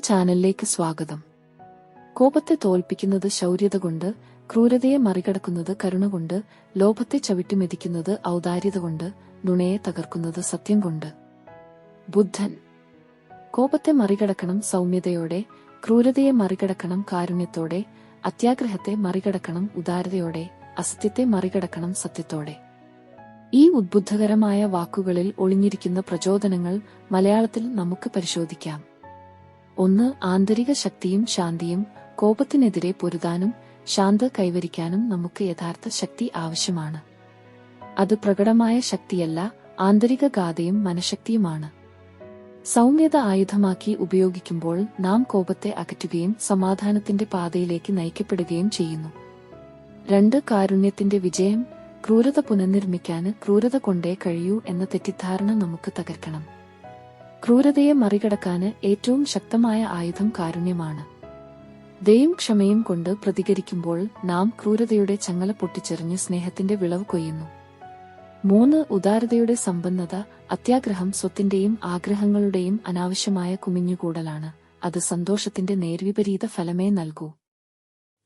ചാനലിലേക്ക് സ്വാഗതം. കോപത്തെ തോൽപ്പിക്കുന്നത് ശൗര്യത കൊണ്ട്, ക്രൂരതയെ മറികടക്കുന്നത് കരുണ കൊണ്ട്, ലോഭത്തെ ചവിട്ടിമെതിക്കുന്നത് ഔദാര്യത കൊണ്ട്, നുണയെ തകർക്കുന്നത് സത്യം കൊണ്ട്. ബുദ്ധൻ. കോപത്തെ മറികടക്കണം സൗമ്യതയോടെ, ക്രൂരതയെ മറികടക്കണം കാരുണ്യത്തോടെ, അത്യാഗ്രഹത്തെ മറികടക്കണം ഉദാരതയോടെ, അസത്യത്തെ മറികടക്കണം സത്യത്തോടെ. ഈ ഉദ്ബുദ്ധകരമായ വാക്കുകളിൽ ഒളിഞ്ഞിരിക്കുന്ന പ്രചോദനങ്ങൾ മലയാളത്തിൽ നമുക്ക് പരിശോധിക്കാം. 1. ആന്തരിക ശക്തിയും ശാന്തിയും. കോപത്തിനെതിരെ പൊരുതാനും ശാന്ത കൈവരിക്കാനും നമുക്ക് യഥാർത്ഥ ശക്തി ആവശ്യമാണ്. അത് പ്രകടമായ ശക്തിയല്ല, ആന്തരിക ഗാഥയും മനഃശക്തിയുമാണ്. സൗമ്യത ആയുധമാക്കി ഉപയോഗിക്കുമ്പോൾ നാം കോപത്തെ അകറ്റുകയും സമാധാനത്തിന്റെ പാതയിലേക്ക് നയിക്കപ്പെടുകയും ചെയ്യുന്നു. 2. കാരുണ്യത്തിന്റെ വിജയം. ക്രൂരത പുനർനിർമ്മിക്കാന് ക്രൂരത കൊണ്ടേ കഴിയൂ എന്ന തെറ്റിദ്ധാരണ നമുക്ക് തകർക്കണം. ക്രൂരതയെ മറികടക്കാന് ഏറ്റവും ശക്തമായ ആയുധം കാരുണ്യമാണ്. ദയയും ക്ഷമയും കൊണ്ട് പ്രതികരിക്കുമ്പോൾ നാം ക്രൂരതയുടെ ചങ്ങല പൊട്ടിച്ചെറിഞ്ഞ് സ്നേഹത്തിന്റെ വിളവ് കൊയ്യുന്നു. 3. ഉദാരതയുടെ സമ്പന്നത. അത്യാഗ്രഹം സ്വത്തിന്റെയും ആഗ്രഹങ്ങളുടെയും അനാവശ്യമായ കുമിഞ്ഞുകൂടലാണ്. അത് സന്തോഷത്തിന്റെ നേർവിപരീത ഫലമേ നൽകൂ.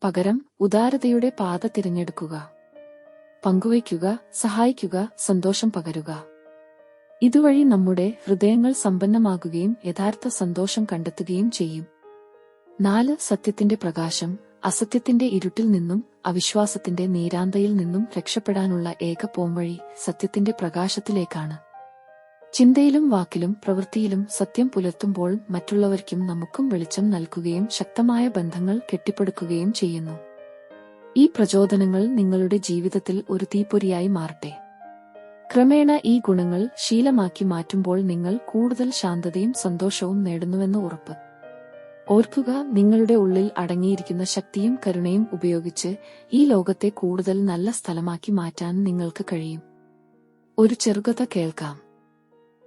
പകരം ഉദാരതയുടെ പാത തിരഞ്ഞെടുക്കുക. പങ്കുവയ്ക്കുക, സഹായിക്കുക, സന്തോഷം പകരുക. ഇതുവഴി നമ്മുടെ ഹൃദയങ്ങൾ സമ്പന്നമാകുകയും യഥാർത്ഥ സന്തോഷം കണ്ടെത്തുകയും ചെയ്യും. 4. സത്യത്തിന്റെ പ്രകാശം. അസത്യത്തിന്റെ ഇരുട്ടിൽ നിന്നും അവിശ്വാസത്തിന്റെ നീരാന്തയിൽ നിന്നും രക്ഷപ്പെടാനുള്ള ഏക പോംവഴി സത്യത്തിന്റെ പ്രകാശത്തിലേക്കാണ്. ചിന്തയിലും വാക്കിലും പ്രവൃത്തിയിലും സത്യം പുലർത്തുമ്പോൾ മറ്റുള്ളവർക്കും നമുക്കും വെളിച്ചം നൽകുകയും ശക്തമായ ബന്ധങ്ങൾ കെട്ടിപ്പടുക്കുകയും ചെയ്യുന്നു. ഈ പ്രചോദനങ്ങൾ നിങ്ങളുടെ ജീവിതത്തിൽ ഒരു തീപ്പൊരിയായി മാറട്ടെ. ക്രമേണ ഈ ഗുണങ്ങൾ ശീലമാക്കി മാറ്റുമ്പോൾ നിങ്ങൾ കൂടുതൽ ശാന്തതയും സന്തോഷവും നേടുന്നുവെന്ന് ഉറപ്പ്. ഓർക്കുക, നിങ്ങളുടെ ഉള്ളിൽ അടങ്ങിയിരിക്കുന്ന ശക്തിയും കരുണയും ഉപയോഗിച്ച് ഈ ലോകത്തെ കൂടുതൽ നല്ല സ്ഥലമാക്കി മാറ്റാൻ നിങ്ങൾക്ക് കഴിയും. ഒരു ചെറുകഥ കേൾക്കാം.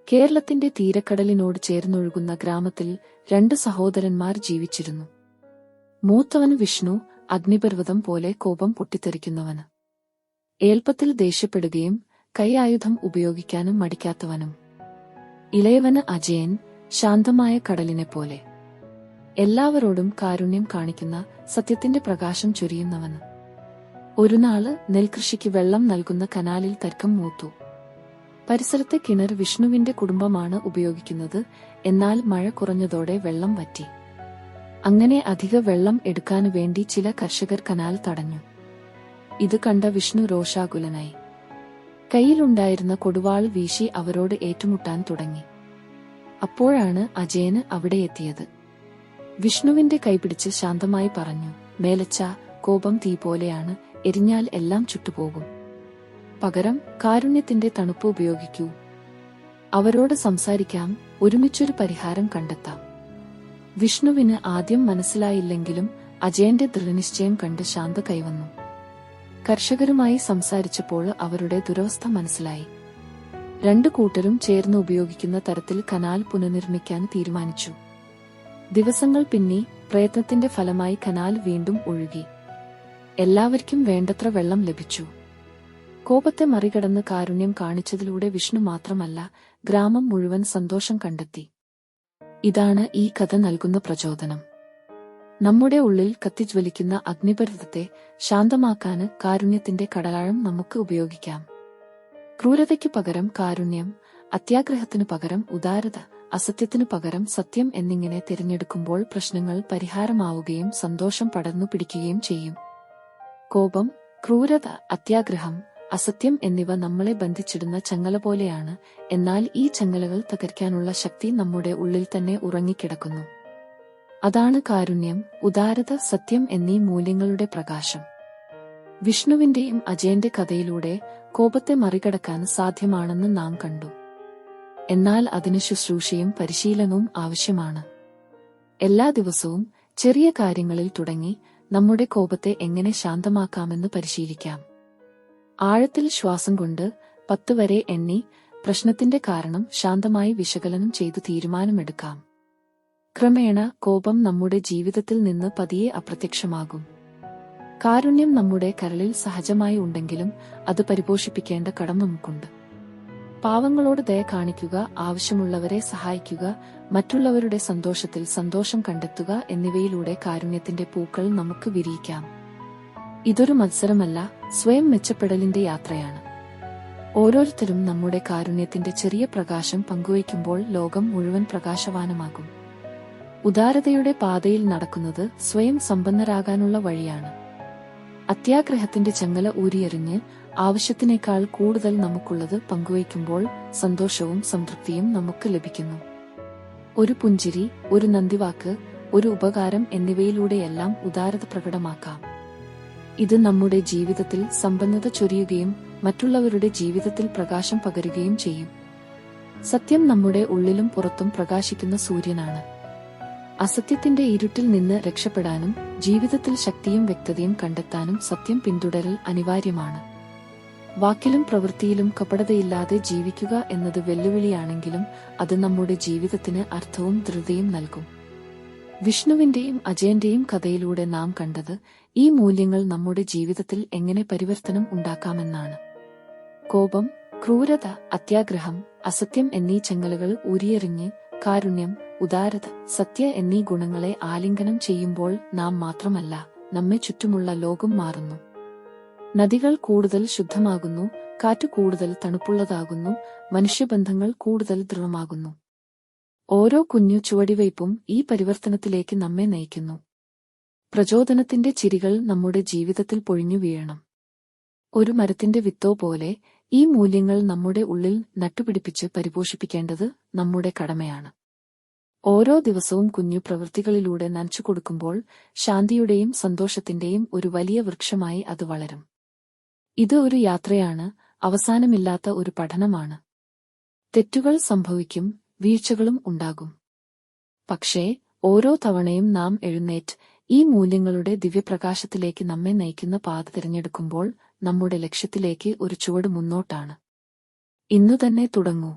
കേരളത്തിന്റെ തീരക്കടലിനോട് ചേർന്നൊഴുകുന്ന ഗ്രാമത്തിൽ 2 സഹോദരന്മാർ ജീവിച്ചിരുന്നു. മൂത്തവന് വിഷ്ണു, അഗ്നിപർവ്വതം പോലെ കോപം പൊട്ടിത്തെറിക്കുന്നവന്. എളുപ്പത്തിൽ ദേഷ്യപ്പെടുകയും കൈയായുധം ഉപയോഗിക്കാനും മടിക്കാത്തവനും. ഇളയവന് അജയൻ, ശാന്തമായ കടലിനെപ്പോലെ എല്ലാവരോടും കാരുണ്യം കാണിക്കുന്ന സത്യത്തിന്റെ പ്രകാശം ചൊരിയുന്നവന്. ഒരുനാള് നെൽകൃഷിക്ക് വെള്ളം നൽകുന്ന കനാലിൽ തർക്കം മൂത്തു. പരിസരത്തെ കിണർ വിഷ്ണുവിന്റെ കുടുംബമാണ് ഉപയോഗിക്കുന്നത്. എന്നാൽ മഴ കുറഞ്ഞതോടെ വെള്ളം വറ്റി. അങ്ങനെ അധിക വെള്ളം എടുക്കാനു വേണ്ടി ചില കർഷകർ കനാൽ തടഞ്ഞു. ഇത് കണ്ട വിഷ്ണു രോഷാകുലനായി. കയ്യിലുണ്ടായിരുന്ന കൊടുവാൾ വീശി അവരോട് ഏറ്റുമുട്ടാൻ തുടങ്ങി. അപ്പോഴാണ് അജയന് അവിടെ എത്തിയത്. വിഷ്ണുവിന്റെ കൈപിടിച്ച് ശാന്തമായി പറഞ്ഞു, മേലച്ച, കോപം തീ പോലെയാണ്, എരിഞ്ഞാൽ എല്ലാം ചുട്ടുപോകും. പകരം കാരുണ്യത്തിന്റെ തണുപ്പ് ഉപയോഗിക്കൂ. അവരോട് സംസാരിക്കാം, ഒരുമിച്ചൊരു പരിഹാരം കണ്ടെത്താം. വിഷ്ണുവിന് ആദ്യം മനസ്സിലായില്ലെങ്കിലും അജയന്റെ ദൃഢനിശ്ചയം കണ്ട് ശാന്ത കൈവന്നു. കർഷകരുമായി സംസാരിച്ചപ്പോൾ അവരുടെ ദുരവസ്ഥ മനസ്സിലായി. 2 കൂട്ടരും ചേർന്ന് ഉപയോഗിക്കുന്ന തരത്തിൽ കനാൽ പുനർനിർമ്മിക്കാൻ തീരുമാനിച്ചു. ദിവസങ്ങൾ പിന്നി പ്രയത്നത്തിന്റെ ഫലമായി കനാൽ വീണ്ടും ഒഴുകി. എല്ലാവർക്കും വേണ്ടത്ര വെള്ളം ലഭിച്ചു. കോപത്തെ മറികടന്ന് കാരുണ്യം കാണിച്ചതിലൂടെ വിഷ്ണു മാത്രമല്ല, ഗ്രാമം മുഴുവൻ സന്തോഷം കണ്ടെത്തി. ഇതാണ് ഈ കഥ നൽകുന്ന പ്രചോദനം. നമ്മുടെ ഉള്ളിൽ കത്തിജ്വലിക്കുന്ന അഗ്നിപർവ്വതത്തെ ശാന്തമാക്കാന് കാരുണ്യത്തിന്റെ കടലാഴം നമുക്ക് ഉപയോഗിക്കാം. ക്രൂരതയ്ക്കു പകരം കാരുണ്യം, അത്യാഗ്രഹത്തിനു പകരം ഉദാരത, അസത്യത്തിനു പകരം സത്യം എന്നിങ്ങനെ തിരഞ്ഞെടുക്കുമ്പോൾ പ്രശ്നങ്ങൾ പരിഹാരമാവുകയും സന്തോഷം പടർന്നു പിടിക്കുകയും ചെയ്യും. കോപം, ക്രൂരത, അത്യാഗ്രഹം, അസത്യം എന്നിവ നമ്മളെ ബന്ധിച്ചിടുന്ന ചങ്ങല പോലെയാണ്. എന്നാൽ ഈ ചങ്ങലകൾ തകർക്കാനുള്ള ശക്തി നമ്മുടെ ഉള്ളിൽ തന്നെ ഉറങ്ങിക്കിടക്കുന്നു. അതാണ് കാരുണ്യം, ഉദാരത, സത്യം എന്നീ മൂല്യങ്ങളുടെ പ്രകാശം. വിഷ്ണുവിന്റെയും അജയന്റെ കഥയിലൂടെ കോപത്തെ മറികടക്കാൻ സാധ്യമാണെന്ന് നാം കണ്ടു. എന്നാൽ അതിന് ശുശ്രൂഷയും പരിശീലനവും ആവശ്യമാണ്. എല്ലാ ദിവസവും ചെറിയ കാര്യങ്ങളിൽ തുടങ്ങി നമ്മുടെ കോപത്തെ എങ്ങനെ ശാന്തമാക്കാമെന്ന് പരിശീലിക്കാം. ആഴത്തിൽ ശ്വാസം കൊണ്ട് 10 വരെ എണ്ണി പ്രശ്നത്തിന്റെ കാരണം ശാന്തമായി വിശകലനം ചെയ്തു തീരുമാനമെടുക്കാം. ക്രമേണ കോപം നമ്മുടെ ജീവിതത്തിൽ നിന്ന് പതിയെ അപ്രത്യക്ഷമാകും. കാരുണ്യം നമ്മുടെ കരളിൽ സഹജമായി ഉണ്ടെങ്കിലും അത് പരിപോഷിപ്പിക്കേണ്ട കടമ നമുക്കുണ്ട്. പാവങ്ങളോട് ദയ കാണിക്കുക, ആവശ്യമുള്ളവരെ സഹായിക്കുക, മറ്റുള്ളവരുടെ സന്തോഷത്തിൽ സന്തോഷം കണ്ടെത്തുക എന്നിവയിലൂടെ കാരുണ്യത്തിന്റെ പൂക്കൾ നമുക്ക് വിരിയിക്കാം. ഇതൊരു മത്സരമല്ല, സ്വയം മെച്ചപ്പെടലിന്റെ യാത്രയാണ്. ഓരോരുത്തരും നമ്മുടെ കാരുണ്യത്തിന്റെ ചെറിയ പ്രകാശം പങ്കുവയ്ക്കുമ്പോൾ ലോകം മുഴുവൻ പ്രകാശവാനമാകും. ഉദാരതയുടെ പാതയിൽ നടക്കുന്നത് സ്വയം സമ്പന്നരാകാനുള്ള വഴിയാണ്. അത്യാഗ്രഹത്തിന്റെ ചങ്ങല ഊരിയെറിഞ്ഞ് ആവശ്യത്തിനേക്കാൾ കൂടുതൽ നമുക്കുള്ളത് പങ്കുവയ്ക്കുമ്പോൾ സന്തോഷവും സംതൃപ്തിയും നമുക്ക് ലഭിക്കുന്നു. ഒരു പുഞ്ചിരി, ഒരു നന്ദിവാക്ക്, ഒരു ഉപകാരം എന്നിവയിലൂടെയെല്ലാം ഉദാരത പ്രകടമാക്കാം. ഇത് നമ്മുടെ ജീവിതത്തിൽ സമ്പന്നത ചൊരിയുകയും മറ്റുള്ളവരുടെ ജീവിതത്തിൽ പ്രകാശം പകരുകയും ചെയ്യും. സത്യം നമ്മുടെ ഉള്ളിലും പുറത്തും പ്രകാശിക്കുന്ന സൂര്യനാണ്. അസത്യത്തിന്റെ ഇരുട്ടിൽ നിന്ന് രക്ഷപ്പെടാനും ജീവിതത്തിൽ ശക്തിയും വ്യക്തതയും കണ്ടെത്താനും സത്യം പിന്തുടരൽ അനിവാര്യമാണ്. വാക്കിലും പ്രവൃത്തിയിലും കപടതയില്ലാതെ ജീവിക്കുക എന്നത് വെല്ലുവിളിയാണെങ്കിലും അത് നമ്മുടെ ജീവിതത്തിന് അർത്ഥവും ദൃഢതയും നൽകും. വിഷ്ണുവിന്റെയും അജയന്റെയും കഥയിലൂടെ നാം കണ്ടത് ഈ മൂല്യങ്ങൾ നമ്മുടെ ജീവിതത്തിൽ എങ്ങനെ പരിവർത്തനം ഉണ്ടാക്കാമെന്നാണ്. കോപം, ക്രൂരത, അത്യാഗ്രഹം, അസത്യം എന്നീ ചങ്ങലകൾ ഊരിയെറിഞ്ഞ് കാരുണ്യം, ഉദാരത, സത്യ എന്നീ ഗുണങ്ങളെ ആലിംഗനം ചെയ്യുമ്പോൾ നാം മാത്രമല്ല, നമ്മെ ചുറ്റുമുള്ള ലോകം മാറുന്നു. നദികൾ കൂടുതൽ ശുദ്ധമാകുന്നു, കാറ്റ് കൂടുതൽ തണുപ്പുള്ളതാകുന്നു, മനുഷ്യബന്ധങ്ങൾ കൂടുതൽ ദൃഢമാകുന്നു. ഓരോ കുഞ്ഞു ചുവടിവയ്പും ഈ പരിവർത്തനത്തിലേക്ക് നമ്മെ നയിക്കുന്നു. പ്രചോദനത്തിന്റെ ചിരികൾ നമ്മുടെ ജീവിതത്തിൽ പൊഴിഞ്ഞു വീഴണം. ഒരു മരത്തിന്റെ വിത്തോ പോലെ ഈ മൂല്യങ്ങൾ നമ്മുടെ ഉള്ളിൽ നട്ടുപിടിപ്പിച്ച് പരിപോഷിപ്പിക്കേണ്ടത് നമ്മുടെ കടമയാണ്. ഓരോ ദിവസവും കുഞ്ഞു പ്രവൃത്തികളിലൂടെ നനച്ചുകൊടുക്കുമ്പോൾ ശാന്തിയുടെയും സന്തോഷത്തിന്റെയും ഒരു വലിയ വൃക്ഷമായി അത് വളരും. ഇത് ഒരു യാത്രയാണ്, അവസാനമില്ലാത്ത ഒരു പഠനമാണ്. തെറ്റുകൾ സംഭവിക്കും, വീഴ്ചകളും ഉണ്ടാകും. പക്ഷേ ഓരോ തവണയും നാം എഴുന്നേറ്റ് ഈ മൂല്യങ്ങളുടെ ദിവ്യപ്രകാശത്തിലേക്ക് നമ്മെ നയിക്കുന്ന പാത തിരഞ്ഞെടുക്കുമ്പോൾ നമ്മുടെ ലക്ഷ്യത്തിലേക്ക് ഒരു ചുവട് മുന്നോട്ടാണ്. ഇന്നു തന്നെ തുടങ്ങൂ.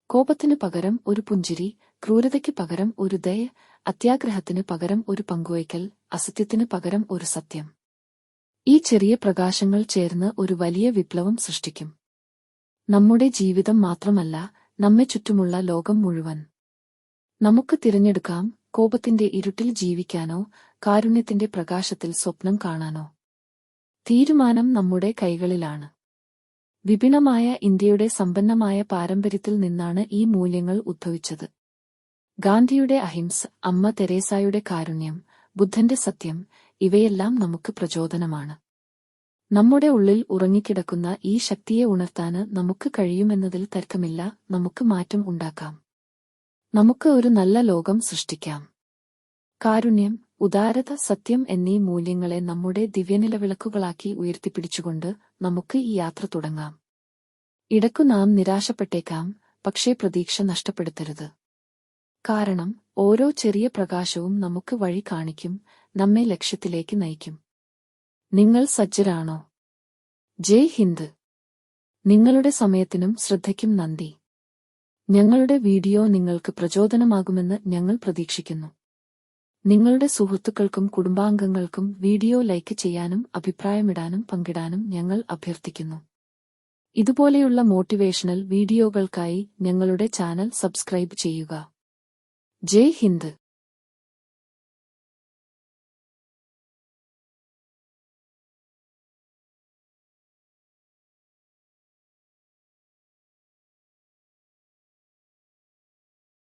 കോപത്തിനു പകരം ഒരു പുഞ്ചിരി, ക്രൂരതയ്ക്ക് പകരം ഒരു ദയ, അത്യാഗ്രഹത്തിന് പകരം ഒരു പങ്കുവയ്ക്കൽ, അസത്യത്തിന് പകരം ഒരു സത്യം. ഈ ചെറിയ പ്രകാശങ്ങൾ ചേർന്ന് ഒരു വലിയ വിപ്ലവം സൃഷ്ടിക്കും. നമ്മുടെ ജീവിതം മാത്രമല്ല, നമ്മെ ചുറ്റുമുള്ള ലോകം മുഴുവൻ. നമുക്ക് തിരഞ്ഞെടുക്കാം, കോപത്തിന്റെ ഇരുട്ടിൽ ജീവിക്കാനോ കാരുണ്യത്തിന്റെ പ്രകാശത്തിൽ സ്വപ്നം കാണാനോ. തീരുമാനം നമ്മുടെ കൈകളിലാണ്. വിഭിന്നമായ ഇന്ത്യയുടെ സമ്പന്നമായ പാരമ്പര്യത്തിൽ നിന്നാണ് ഈ മൂല്യങ്ങൾ ഉദ്ഭവിച്ചത്. ഗാന്ധിയുടെ അഹിംസ, അമ്മ തെരേസായുടെ കാരുണ്യം, ബുദ്ധന്റെ സത്യം, ഇവയെല്ലാം നമുക്ക് പ്രചോദനമാണ്. നമ്മുടെ ഉള്ളിൽ ഉറങ്ങിക്കിടക്കുന്ന ഈ ശക്തിയെ ഉണർത്താന് നമുക്ക് കഴിയുമെന്നതിൽ തർക്കമില്ല. നമുക്ക് മാറ്റം ഉണ്ടാക്കാം. നമുക്ക് ഒരു നല്ല ലോകം സൃഷ്ടിക്കാം. കാരുണ്യം, ഉദാരത, സത്യം എന്നീ മൂല്യങ്ങളെ നമ്മുടെ ദിവ്യനിലവിളക്കുകളാക്കി ഉയർത്തിപ്പിടിച്ചുകൊണ്ട് നമുക്ക് ഈ യാത്ര തുടങ്ങാം. ഇടയ്ക്കു നാം നിരാശപ്പെട്ടേക്കാം, പക്ഷേ പ്രതീക്ഷ നഷ്ടപ്പെടുത്തരുത്. കാരണം ഓരോ ചെറിയ പ്രകാശവും നമുക്ക് വഴി കാണിക്കും, നമ്മെ ലക്ഷ്യത്തിലേക്ക് നയിക്കും. നിങ്ങൾ സജ്ജരാണോ? ജയ് ഹിന്ദ്. നിങ്ങളുടെ സമയത്തിനും ശ്രദ്ധയ്ക്കും നന്ദി. ഞങ്ങളുടെ വീഡിയോ നിങ്ങൾക്ക് പ്രചോദനമാകുമെന്ന് ഞങ്ങൾ പ്രതീക്ഷിക്കുന്നു. നിങ്ങളുടെ സുഹൃത്തുക്കൾക്കും കുടുംബാംഗങ്ങൾക്കും വീഡിയോ ലൈക്ക് ചെയ്യാനും അഭിപ്രായമിടാനും പങ്കിടാനും ഞങ്ങൾ അഭ്യർത്ഥിക്കുന്നു. ഇതുപോലെയുള്ള മോട്ടിവേഷണൽ വീഡിയോകൾക്കായി ഞങ്ങളുടെ ചാനൽ സബ്സ്ക്രൈബ് ചെയ്യുക. ജയ് ഹിന്ദ്.